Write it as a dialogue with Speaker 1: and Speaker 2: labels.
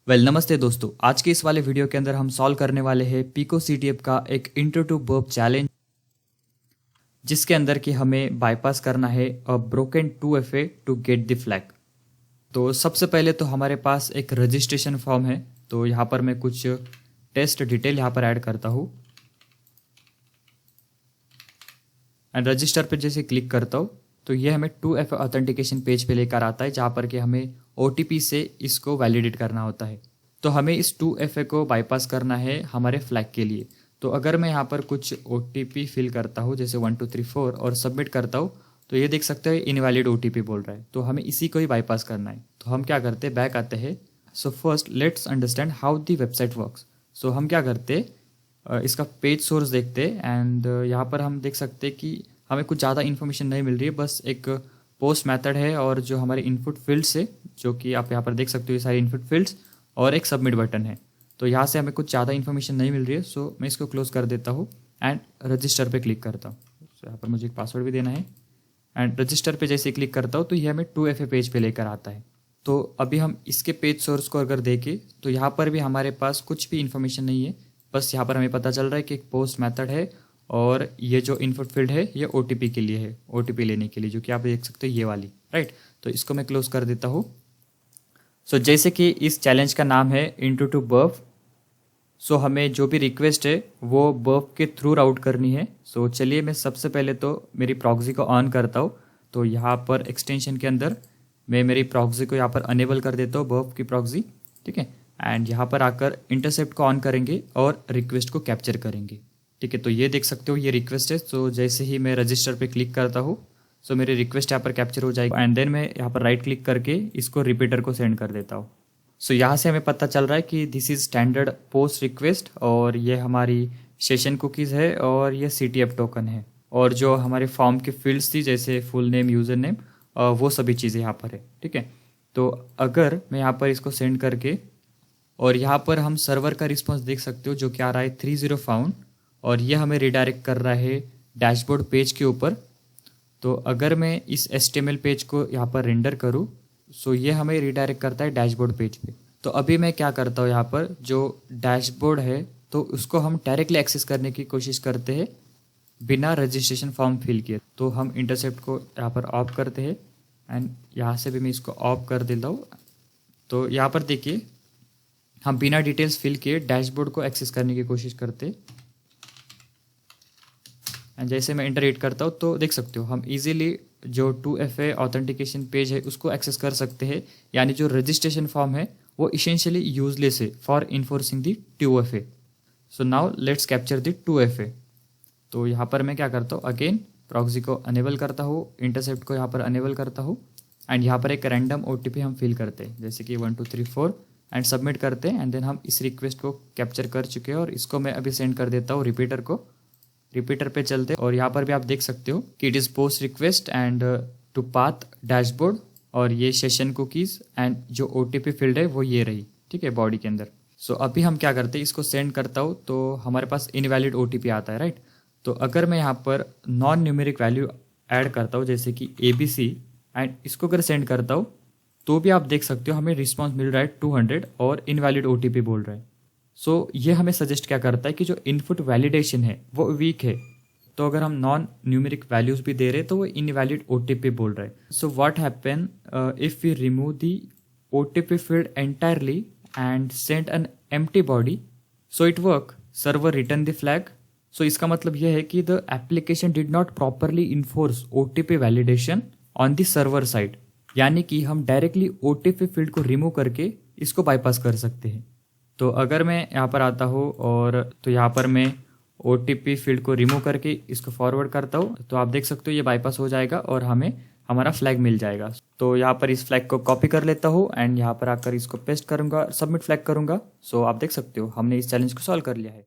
Speaker 1: नमस्ते दोस्तों। आज के इस वाले वीडियो के अंदर हम सॉल्व करने वाले हैं पिको सीटीएफ का एक इंट्रो टू वर्ब चैलेंज, जिसके अंदर कि हमें बाईपास करना है a broken 2FA to get the flag. तो सबसे पहले तो हमारे पास एक रजिस्ट्रेशन फॉर्म है, तो यहाँ पर मैं कुछ टेस्ट डिटेल यहाँ पर ऐड करता हूँ एंड रजिस्टर पे जैसे क्लिक करता हूँ तो ये हमें 2FA ऑथेंटिकेशन पेज पे लेकर आता है, जहाँ पर कि हमें OTP से इसको वैलिडेट करना होता है। तो हमें इस 2FA को बाईपास करना है हमारे फ्लैग के लिए। तो अगर मैं यहाँ पर कुछ OTP फिल करता हूँ जैसे 1 2 3 4 और सबमिट करता हूँ तो ये देख सकते हो इनवैलिड OTP बोल रहा है, तो हमें इसी को ही बाईपास करना है। तो हम क्या करते हैं, बैक आते हैं। So first let's understand how the website works. So हम क्या करते, इसका पेज सोर्स देखते एंड यहाँ पर हम देख सकते हैं कि हमें कुछ ज़्यादा इन्फॉर्मेशन नहीं मिल रही है, बस एक पोस्ट मेथड है और जो हमारे इनपुट फील्ड्स है, जो कि आप यहाँ पर देख सकते हो ये सारे इनपुट फील्ड्स, और एक सबमिट बटन है। तो यहाँ से हमें कुछ ज़्यादा इन्फॉर्मेशन नहीं मिल रही है, सो मैं इसको क्लोज कर देता हूँ एंड रजिस्टर पे क्लिक करता हूँ। सो यहाँ पर मुझे एक पासवर्ड भी देना है एंड रजिस्टर पे जैसे क्लिक करता हूँ तो ये हमें 2FA पेज पे लेकर आता है। तो अभी हम इसके पेज सोर्स को अगर देखें तो यहाँ पर भी हमारे पास कुछ भी इन्फॉर्मेशन नहीं है, बस यहाँ पर हमें पता चल रहा है कि एक पोस्ट मेथड है और ये जो इनपुट फील्ड है ये OTP के लिए है, OTP लेने के लिए, जो कि आप देख सकते हो ये वाली, राइट। तो इसको मैं क्लोज कर देता हूँ। सो जैसे कि इस चैलेंज का नाम है इंट्रो टू वर्ब, सो हमें जो भी रिक्वेस्ट है वो वर्ब के थ्रू राउट करनी है। सो चलिए मैं सबसे पहले तो मेरी प्रॉक्सी को ऑन करता हूँ। तो यहाँ पर एक्सटेंशन के अंदर मैं मेरी प्रॉक्सी को यहाँ पर अनेबल कर देता हूँ, वर्ब की प्रॉक्सी, ठीक है। एंड यहाँ पर आकर इंटरसेप्ट को ऑन करेंगे और रिक्वेस्ट को कैप्चर करेंगे, ठीक है। तो ये देख सकते हो ये रिक्वेस्ट है। तो जैसे ही मैं रजिस्टर पे क्लिक करता हूँ सो मेरी रिक्वेस्ट यहाँ पर कैप्चर हो जाएगी एंड देन मैं यहाँ पर राइट क्लिक करके इसको रिपीटर को सेंड कर देता हूँ। सो यहाँ से हमें पता चल रहा है कि this is standard post request और ये हमारी सेशन कुकीज़ है और ये CTF टोकन है, और जो हमारे फॉर्म के फील्ड्स थी जैसे फुल नेम, यूज़र नेम, वो सभी चीज़ें यहाँ पर है, ठीक है। तो अगर मैं यहाँ पर इसको सेंड करके, और यहाँ पर हम सर्वर का रिस्पॉन्स देख सकते हो जो कि आ रहा है 30 फाउंड, और ये हमें रिडायरेक्ट कर रहा है डैशबोर्ड पेज के ऊपर। तो अगर मैं इस HTML पेज को यहाँ पर रेंडर करूँ सो ये हमें रिडायरेक्ट करता है डैशबोर्ड पेज पे। तो अभी मैं क्या करता हूँ, यहाँ पर जो डैशबोर्ड है तो उसको हम डायरेक्टली एक्सेस करने की कोशिश करते हैं बिना रजिस्ट्रेशन फॉर्म फिल किए। तो हम इंटरसेप्ट को यहाँ पर ऑफ करते हैं एंड यहाँ से भी मैं इसको ऑफ कर देता हूँ। तो यहाँ पर देखिए हम बिना डिटेल्स फिल किए डैशबोर्ड को एक्सेस करने की कोशिश करते हैं एंड जैसे मैं इंटर हिट करता हूँ तो देख सकते हो हम इजीली जो 2FA ऑथेंटिकेशन पेज है उसको एक्सेस कर सकते हैं। यानी जो रजिस्ट्रेशन फॉर्म है वो इसेंशियली यूजलेस है for enforcing the 2FA। So now let's capture the 2FA। तो यहाँ पर मैं क्या करता हूँ, अगेन प्रॉक्सी को अनेबल करता हूँ, इंटरसेप्ट को यहाँ पर अनेबल करता हूँ एंड यहाँ पर एक रैंडम OTP हम फिल करते हैं जैसे कि 1 2 3 4 एंड सबमिट करते हैं एंड देन हम इस रिक्वेस्ट को कैप्चर कर चुके हैं और इसको मैं अभी सेंड कर देता हूँ रिपीटर को। रिपीटर पे चलते और यहाँ पर भी आप देख सकते हो कि it is post request and to path dashboard, और ये सेशन कुकीज़ एंड जो OTP फील्ड है वो ये रही, ठीक है, बॉडी के अंदर। सो अभी हम क्या करते हैं, इसको सेंड करता हूँ तो हमारे पास इनवैलिड OTP आता है, राइट। तो अगर मैं यहाँ पर नॉन न्यूमेरिक वैल्यू ऐड करता हूँ जैसे कि ABC एंड इसको अगर सेंड करता हूँ तो भी आप देख सकते हो हमें रिस्पॉन्स मिल रहा है 200 और इनवैलिड OTP बोल रहा है। सो ये हमें सजेस्ट क्या करता है कि जो इनपुट वैलिडेशन है वो वीक है। तो अगर हम नॉन न्यूमेरिक वैल्यूज भी दे रहे हैं तो वो इनवैलिड OTP बोल रहा है। So what happen if we remove the OTP field entirely and send an empty body, so it work, server return the flag. So इसका मतलब यह है कि the application did not properly enforce OTP validation on the server side. यानी कि हम directly OTP field को remove करके इसको बाईपास कर सकते हैं। तो अगर मैं यहाँ पर आता हूँ और तो यहाँ पर मैं OTP फील्ड को रिमूव करके इसको फॉरवर्ड करता हूँ तो आप देख सकते हो ये बाईपास हो जाएगा और हमें हमारा फ्लैग मिल जाएगा। तो यहाँ पर इस फ्लैग को कॉपी कर लेता हूँ एंड यहाँ पर आकर इसको पेस्ट करूँगा, सबमिट फ्लैग करूँगा। सो आप देख सकते हो हमने इस चैलेंज को सॉल्व कर लिया है।